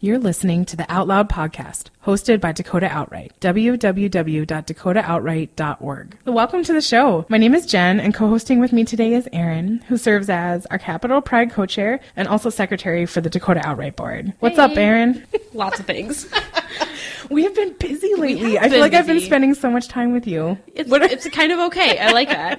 You're listening to the OUTLoud podcast, hosted by Dakota Outright, www.dakotaoutright.org. Welcome to the show. My name is Jen, and co-hosting with me today is Erin, who serves as our Capital Pride co-chair and also secretary for the Dakota Outright board. What's up, Erin? Lots of things. We have been busy lately. I feel like I've been spending so much time with you. It's kind of okay. I like that.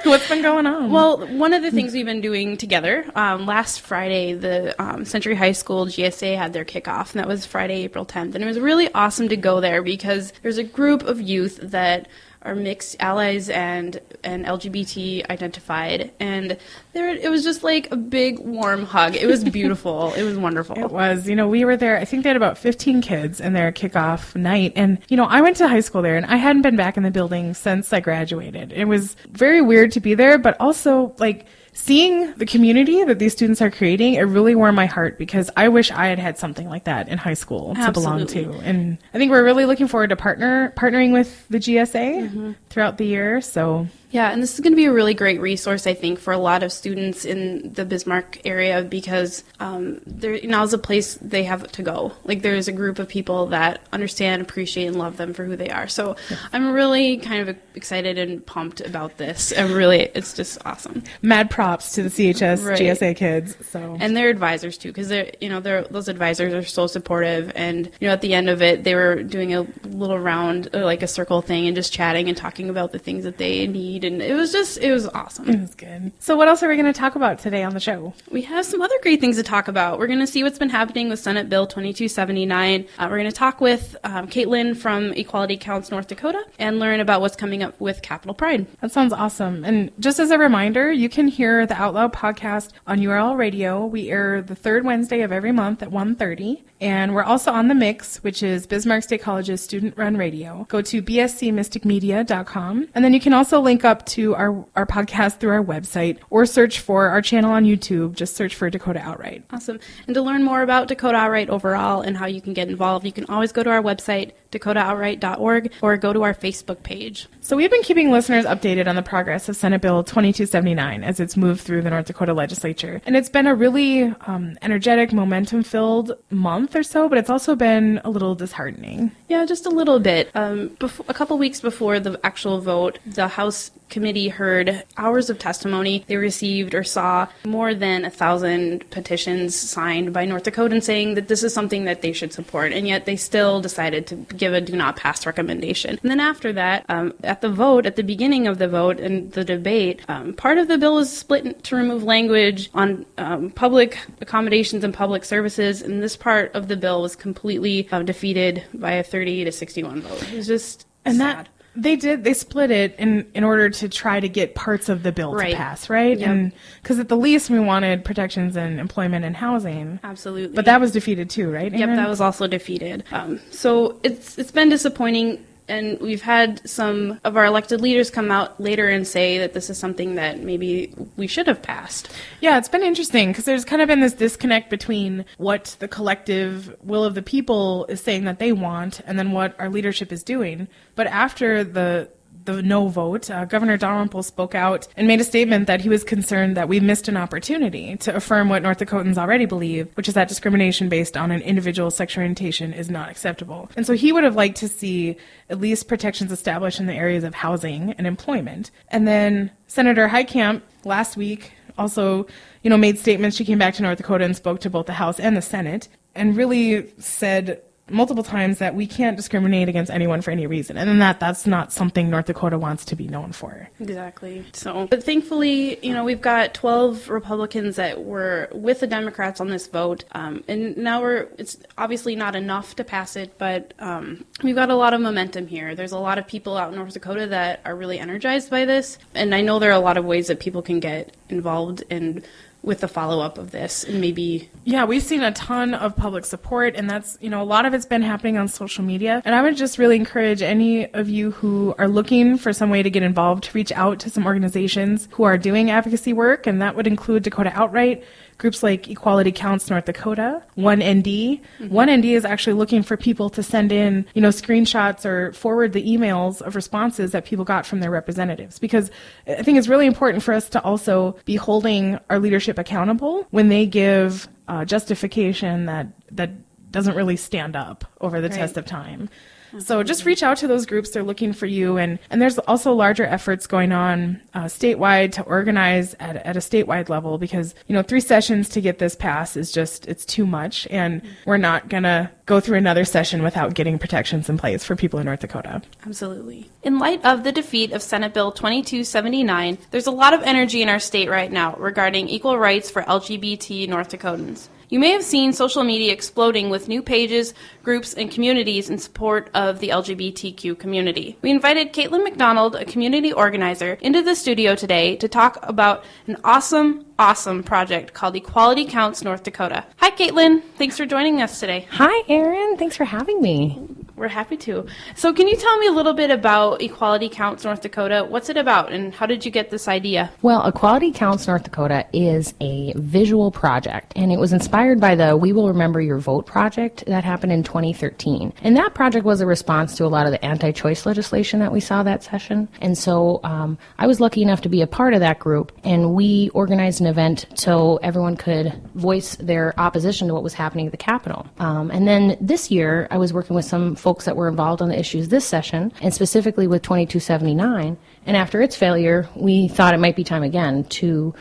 What's been going on? Well, one of the things we've been doing together, last Friday, the Century High School GSA had their kickoff, and that was Friday, April 10th. And it was really awesome to go there because there's a group of youth that are mixed allies and LGBT identified, and it was just like a big warm hug. It was beautiful. It was wonderful. It was. We were there, I think they had about 15 kids in their kickoff night, and I went to high school there, and I hadn't been back in the building since I graduated. It was very weird to be there, but also like seeing the community that these students are creating, it really warmed my heart because I wish I had had something like that in high school to belong to. And I think we're really looking forward to partnering with the GSA throughout the year. So yeah, and this is going to be a really great resource, I think, for a lot of students in the Bismarck area because there now is a place they have to go. Like, there's a group of people that understand, appreciate, and love them for who they are. So I'm really kind of excited and pumped about this. It's just awesome. Mad props to the CHS GSA kids. And their advisors, too, because those advisors are so supportive. And, at the end of it, they were doing a little round, like a circle thing, and just chatting and talking about the things that they need. And it was awesome. It was good. So what else are we going to talk about today on the show? We have some other great things to talk about. We're going to see what's been happening with Senate Bill 2279. We're going to talk with Caitlin from Equality Counts North Dakota and learn about what's coming up with Capital Pride. That sounds awesome. And just as a reminder, you can hear the OUTLoud podcast on URL Radio. We air the third Wednesday of every month at 1:30. And we're also on The Mix, which is Bismarck State College's student-run radio. Go to bscmysticmedia.com. And then you can also link up to our podcast through our website or search for our channel on YouTube. Just search for Dakota Outright. Awesome. And to learn more about Dakota Outright overall and how you can get involved, you can always go to our website, dakotaoutright.org, or go to our Facebook page. So we've been keeping listeners updated on the progress of Senate Bill 2279 as it's moved through the North Dakota legislature. And it's been a really energetic, momentum-filled month or so, but it's also been a little disheartening. Yeah, just a little bit. A couple weeks before the actual vote, the House committee heard hours of testimony. They received or saw more than 1,000 petitions signed by North Dakotans saying that this is something that they should support, and yet they still decided to give a do not pass recommendation. And then after that, at the beginning of the vote and the debate, part of the bill is split to remove language on public accommodations and public services, and this part of the bill was completely defeated by a 30 to 61 vote. It was just sad. They split it in order to try to get parts of the bill to pass, right? Yep. And because at the least we wanted protections in employment and housing. Absolutely. But that was defeated too, right, Aaron? Yep, that was also defeated. So it's been disappointing. And we've had some of our elected leaders come out later and say that this is something that maybe we should have passed. Yeah, it's been interesting because there's kind of been this disconnect between what the collective will of the people is saying that they want and then what our leadership is doing. But after the no vote, Governor Dalrymple spoke out and made a statement that he was concerned that we missed an opportunity to affirm what North Dakotans already believe, which is that discrimination based on an individual's sexual orientation is not acceptable. And so he would have liked to see at least protections established in the areas of housing and employment. And then Senator Heitkamp last week also, made statements. She came back to North Dakota and spoke to both the House and the Senate and really said multiple times that we can't discriminate against anyone for any reason, and then that's not something North Dakota wants to be known for. Exactly. So, but thankfully, we've got 12 Republicans that were with the Democrats on this vote, and now it's obviously not enough to pass it, but we've got a lot of momentum here. There's a lot of people out in North Dakota that are really energized by this, and I know there are a lot of ways that people can get involved in with the follow-up of this, and maybe... Yeah, we've seen a ton of public support, and that's, a lot of it's been happening on social media. And I would just really encourage any of you who are looking for some way to get involved to reach out to some organizations who are doing advocacy work, and that would include Dakota Outright, groups like Equality Counts North Dakota, 1ND. 1ND is actually looking for people to send in, screenshots or forward the emails of responses that people got from their representatives. Because I think it's really important for us to also be holding our leadership accountable when they give justification that doesn't really stand up over the test of time. So just reach out to those groups. They're looking for you. And there's also larger efforts going on statewide to organize at a statewide level because, 3 sessions to get this passed is just, it's too much. And we're not going to go through another session without getting protections in place for people in North Dakota. Absolutely. In light of the defeat of Senate Bill 2279, there's a lot of energy in our state right now regarding equal rights for LGBT North Dakotans. You may have seen social media exploding with new pages, groups, and communities in support of the LGBTQ community. We invited Caitlin McDonald, a community organizer, into the studio today to talk about an awesome project called Equality Counts North Dakota. Hi, Caitlin. Thanks for joining us today. Hi, Erin. Thanks for having me. We're happy to. So can you tell me a little bit about Equality Counts North Dakota? What's it about, and how did you get this idea? Well, Equality Counts North Dakota is a visual project, and it was inspired by the We Will Remember Your Vote project that happened in 2013. And that project was a response to a lot of the anti-choice legislation that we saw that session. And so I was lucky enough to be a part of that group, and we organized an event so everyone could voice their opposition to what was happening at the Capitol. And then this year, I was working with some folks that were involved on the issues this session, and specifically with 2279. And after its failure, we thought it might be time again to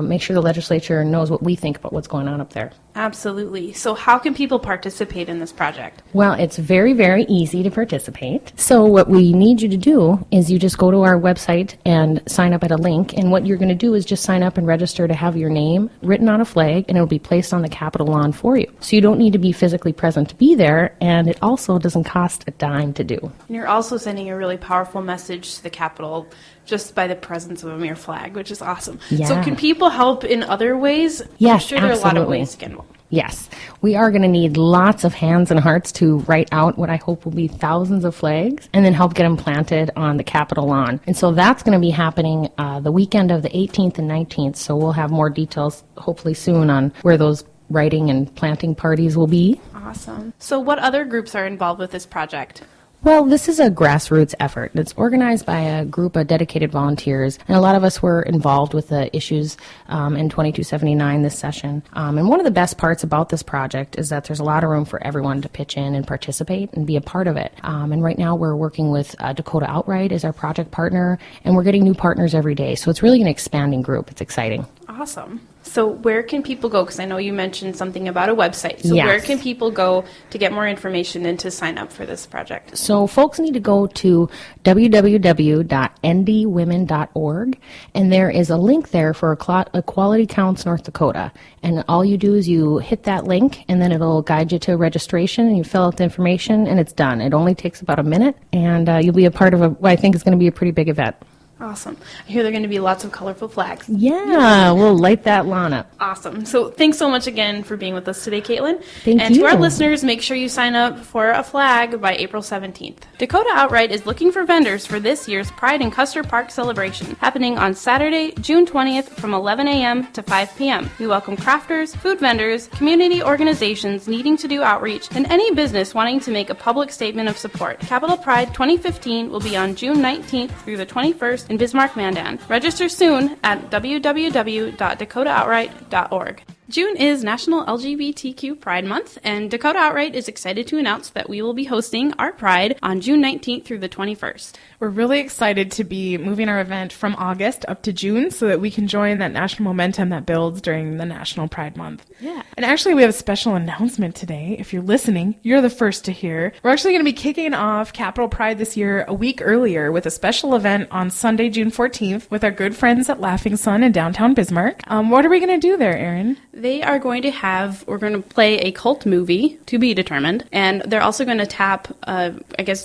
make sure the legislature knows what we think about what's going on up there. Absolutely. So how can people participate in this project? Well, it's very, very easy to participate. So what we need you to do is you just go to our website and sign up at a link. And what you're going to do is just sign up and register to have your name written on a flag, and it'll be placed on the Capitol lawn for you. So you don't need to be physically present to be there, and it also doesn't cost a dime to do. And you're also sending a really powerful message to the Capitol just by the presence of a mere flag, which is awesome. Yeah. So can people help in other ways? Yes, I'm sure there are a lot of absolutely. ways to get involved. Yes, we are going to need lots of hands and hearts to write out what I hope will be thousands of flags and then help get them planted on the Capitol lawn. And so that's going to be happening the weekend of the 18th and 19th. So we'll have more details hopefully soon on where those writing and planting parties will be. Awesome. So what other groups are involved with this project? Well, this is a grassroots effort. It's organized by a group of dedicated volunteers, and a lot of us were involved with the issues in 2279 this session. And one of the best parts about this project is that there's a lot of room for everyone to pitch in and participate and be a part of it. And right now we're working with Dakota OUTLoud as our project partner, and we're getting new partners every day. So it's really an expanding group. It's exciting. Awesome. So where can people go? Because I know you mentioned something about a website. So Yes. where can people go to get more information and to sign up for this project? So folks need to go to www.ndwomen.org, and there is a link there for Equality Counts North Dakota. And all you do is you hit that link, and then it'll guide you to registration, and you fill out the information, and it's done. It only takes about a minute, and you'll be a part of what I think is going to be a pretty big event. Awesome. I hear there are going to be lots of colorful flags. Yeah, we'll light that lawn up. Awesome. So thanks so much again for being with us today, Caitlin. Thank and you. to our listeners, make sure you sign up for a flag by April 17th. Dakota Outright is looking for vendors for this year's Pride in Custer Park celebration, happening on Saturday, June 20th from 11 a.m. to 5 p.m. We welcome crafters, food vendors, community organizations needing to do outreach, and any business wanting to make a public statement of support. Capitol Pride 2015 will be on June 19th through the 21st in Bismarck, Mandan. Register soon at www.dakotaoutright.org. June is National LGBTQ Pride Month, and Dakota Outright is excited to announce that we will be hosting our Pride on June 19th through the 21st. We're really excited to be moving our event from August up to June so that we can join that national momentum that builds during the National Pride Month. Yeah. And actually, we have a special announcement today. If you're listening, you're the first to hear. We're actually going to be kicking off Capitol Pride this year a week earlier with a special event on Sunday, June 14th with our good friends at Laughing Sun in downtown Bismarck. What are we going to do there, Erin? We're going to play a cult movie, to be determined, and they're also going to tap,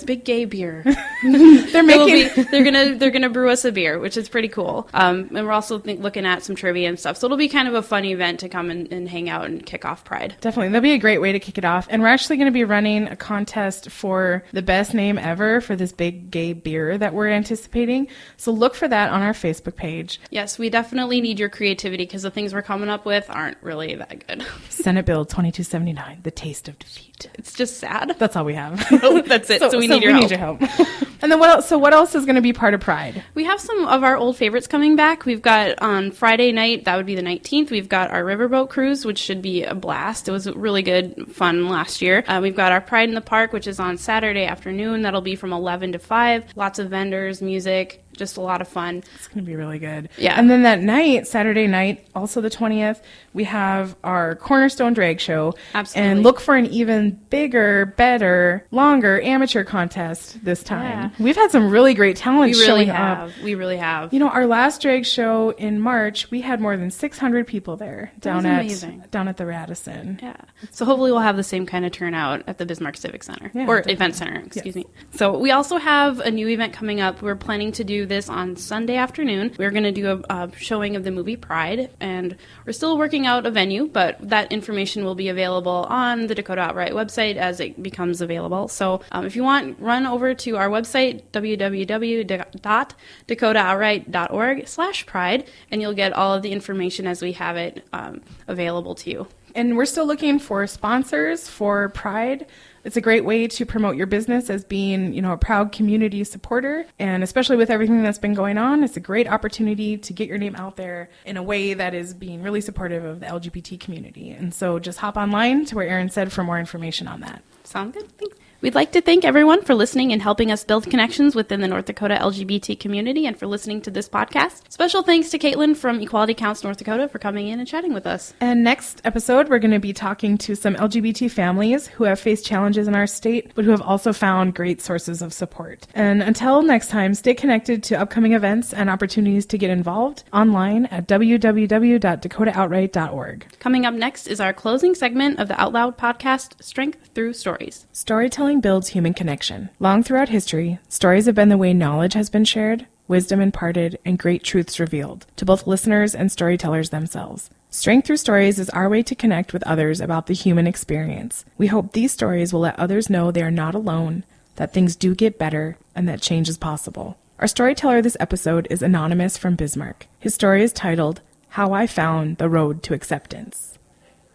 big gay beer. They're gonna brew us a beer, which is pretty cool. And we're also looking at some trivia and stuff, so it'll be kind of a fun event to come and hang out and kick off Pride. Definitely. That'll be a great way to kick it off. And we're actually going to be running a contest for the best name ever for this big gay beer that we're anticipating. So look for that on our Facebook page. Yes, we definitely need your creativity because the things we're coming up with aren't aren't really that good. Senate Bill 2279, the taste of defeat. It's just sad. That's all we have. Oh, that's it. So we need your help. And then what else? So what else is going to be part of Pride? We have some of our old favorites coming back. We've got on Friday night, that would be the 19th, we've got our riverboat cruise, which should be a blast. It was really good fun last year. We've got our Pride in the Park, which is on Saturday afternoon. That'll be from 11 to 5. Lots of vendors, music, just a lot of fun. It's going to be really good. Yeah. And then that night, Saturday night, also the 20th, we have our Cornerstone Drag Show. Absolutely. And look for an even bigger, better, longer amateur contest this time. Yeah. We've had some really great talent We really showing have. up. We really have. You know, our last drag show in March, we had more than 600 people there down at the Radisson. Yeah. So hopefully we'll have the same kind of turnout at the Bismarck Civic Center. Yeah, or definitely. Event Center, excuse me. So we also have a new event coming up. We're planning to do this on Sunday afternoon. We're going to do a showing of the movie Pride, and we're still working out a venue, but that information will be available on the Dakota Outright website as it becomes available. So if you want, run over to our website, www.dakotaoutright.org/pride, and you'll get all of the information as we have it available to you. And we're still looking for sponsors for Pride. It's a great way to promote your business as being, you know, a proud community supporter. And especially with everything that's been going on, it's a great opportunity to get your name out there in a way that is being really supportive of the LGBT community. And so just hop online to where Erin said for more information on that. Sound good? Thanks. We'd like to thank everyone for listening and helping us build connections within the North Dakota LGBT community and for listening to this podcast. Special thanks to Caitlin from Equality Counts North Dakota for coming in and chatting with us. And next episode, we're going to be talking to some LGBT families who have faced challenges in our state, but who have also found great sources of support. And until next time, stay connected to upcoming events and opportunities to get involved online at www.dakotaoutright.org. Coming up next is our closing segment of the OUTLoud podcast, Strength Through Stories. Storytelling builds human connection. Long throughout history, stories have been the way knowledge has been shared, wisdom imparted, and great truths revealed to both listeners and storytellers themselves. Strength Through Stories is our way to connect with others about the human experience. We hope these stories will let others know they are not alone, that things do get better, and that change is possible. Our storyteller this episode is Anonymous from Bismarck. His story is titled, How I Found the Road to Acceptance.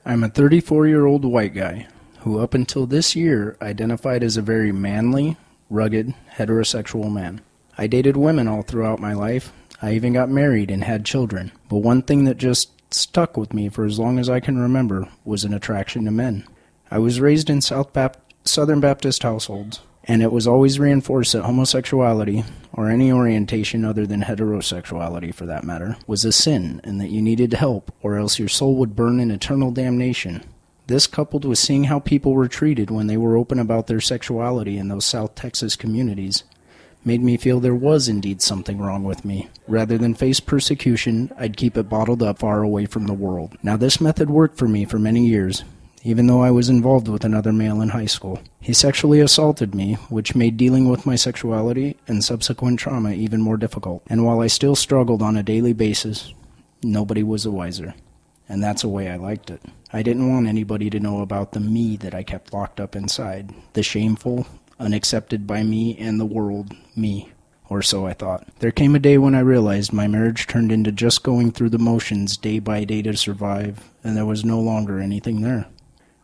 I'm a 34-year-old white guy who up until this year identified as a very manly, rugged, heterosexual man. I dated women all throughout my life. I even got married and had children. But one thing that just stuck with me for as long as I can remember was an attraction to men. I was raised in Southern Baptist households, and it was always reinforced that homosexuality, or any orientation other than heterosexuality for that matter, was a sin and that you needed help or else your soul would burn in eternal damnation. This, coupled with seeing how people were treated when they were open about their sexuality in those South Texas communities, made me feel there was indeed something wrong with me. Rather than face persecution, I'd keep it bottled up far away from the world. Now this method worked for me for many years, even though I was involved with another male in high school. He sexually assaulted me, which made dealing with my sexuality and subsequent trauma even more difficult. And while I still struggled on a daily basis, nobody was the wiser. And that's the way I liked it. I didn't want anybody to know about the me that I kept locked up inside. The shameful, unaccepted by me and the world me. Or so I thought. There came a day when I realized my marriage turned into just going through the motions day by day to survive, and there was no longer anything there.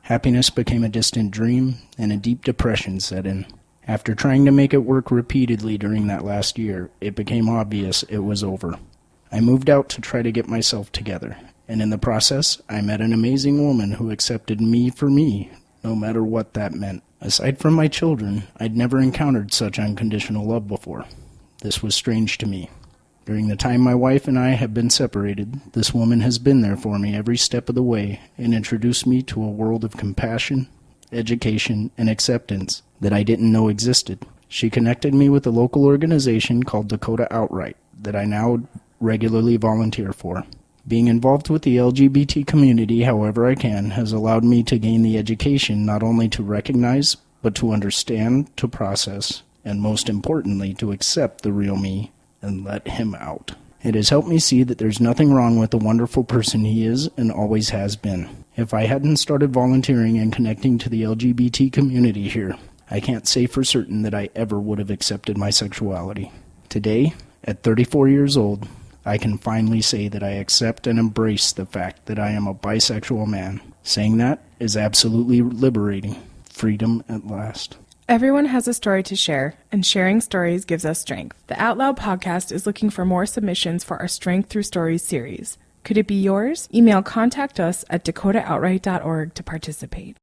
Happiness became a distant dream, and a deep depression set in. After trying to make it work repeatedly during that last year, it became obvious it was over. I moved out to try to get myself together. And in the process, I met an amazing woman who accepted me for me, no matter what that meant. Aside from my children, I'd never encountered such unconditional love before. This was strange to me. During the time my wife and I have been separated, this woman has been there for me every step of the way and introduced me to a world of compassion, education, and acceptance that I didn't know existed. She connected me with a local organization called Dakota Outright that I now regularly volunteer for. Being involved with the LGBT community however I can has allowed me to gain the education not only to recognize, but to understand, to process, and most importantly, to accept the real me and let him out. It has helped me see that there's nothing wrong with the wonderful person he is and always has been. If I hadn't started volunteering and connecting to the LGBT community here, I can't say for certain that I ever would have accepted my sexuality. Today, at 34 years old, I can finally say that I accept and embrace the fact that I am a bisexual man. Saying that is absolutely liberating. Freedom at last. Everyone has a story to share, and sharing stories gives us strength. The OUTLoud podcast is looking for more submissions for our Strength Through Stories series. Could it be yours? Email contact us at dakotaoutright.org to participate.